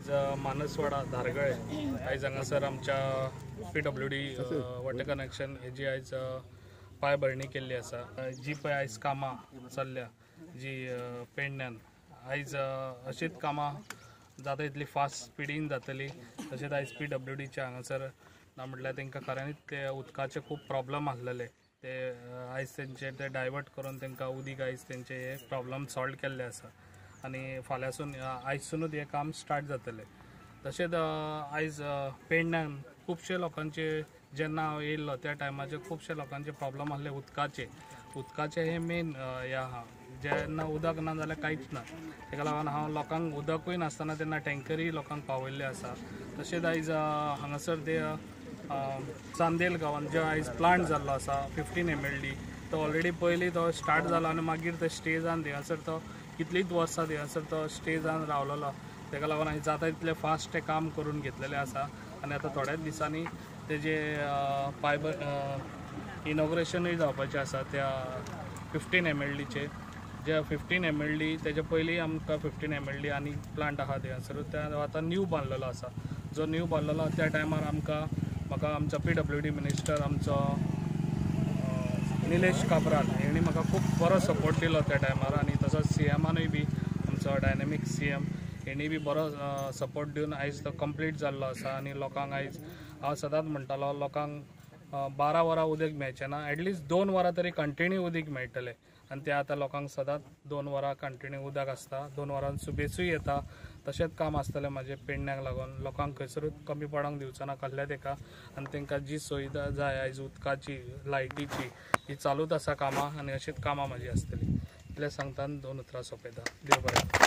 आयज मानसवाडा धारगळे आयज हांगासर आमच्या PWD वॉटर कनेक्शन हेजी आयज पांयभरणी केल्ली आसा। जी पळय आयज कामां चल्ल्या जी पेडण्यान आयज अशीच कामां जाता इतली फास्ट स्पिडीन जातली। तशेंच आयज PWDच्या हांगासर ना म्हटल्यार तांकां खऱ्यांनीच ते उदकाचे खूब प्रॉब्लेम आसलेले ते आयज तेंचे ते डायवर्ट करून तांकां उदीक आयज तेंचे हे प्रॉब्लेम सॉल्व केल्ले आसा आनी फाल्यांसून आयजसूनच हे काम स्टार्ट जातले। तशेंच आयज पेडण्यान खुबशे लोकांचे जेन्ना हांव येयल्लो त्या टायमाचेर खुबशे लोकांचे प्रॉब्लेम आसले उदकाचे हे मेन हे आहा। जेन्ना उदक ना जाल्यार कांयच ना, तेका लागून हांव लोकांक उदकूय नासतना तेन्ना टँकरी लोकांक पावयल्ले आसा। तशेंच आयज हांगासर ते चांदेल गांवांत जो आयज प्लांट जाल्लो आसा 15 MLD तो ऑलरेडी पयलीं तो स्टार्ट जालो आनी मागीर ते स्टेजान थिंगासर तो कितलींच वर्सां थिंगासर तो स्टेजान रावलेलो। तेका लागून हांवें जाता तितले फास्ट ते काम करून घेतलेले आसा आनी आतां थोड्याच दिसांनी तेजे इनॉग्रेशनूय जावपाचें आसा त्या 15 MLDचे जे 15 MLD तेजे पयलीं आमकां 15 MLD आनी प्लांट आहा थिंगासर त्या आतां न्यू बांदलेलो आसा। जो न्यू बांदलेलो त्या टायमार म्हाका आमचो PWD मिनिस्टर आमचो निलेश काब्राल हेणी म्हाका खूब बरो सपोर्ट दिलो त्या टायमार आनी तसोच CMानूय बी आमचो डायनॅमीक CM हेणी बी बरो सपोर्ट दिवन आयज तो कंप्लीट जाल्लो आसा आनी लोकांक आयज हांव सदांच म्हणटालो लोकांक 12 वरां उदक मेळचें ना, एटलिस्ट 2 वरां तरी कंटिन्यू उदक मेळटलें आनी ते आतां लोकांक सदांच 2 वरां कंटिन्यू उदक आसता। 2 वरां सुबेजूय येता। तशेंच काम आसतलें म्हाजें पेडण्याक लागून लोकांक खंयसरूच कमी पडोंक दिवचो ना कहल्या तेका आनी तांकां जी सुविधा जाय आयज उदकाची लायटीची ही चालूच आसा कामां आनी अशीच कामां म्हाजी आसतली। इतलें सांगता 2 उतरां सोंपयता। देव बरें।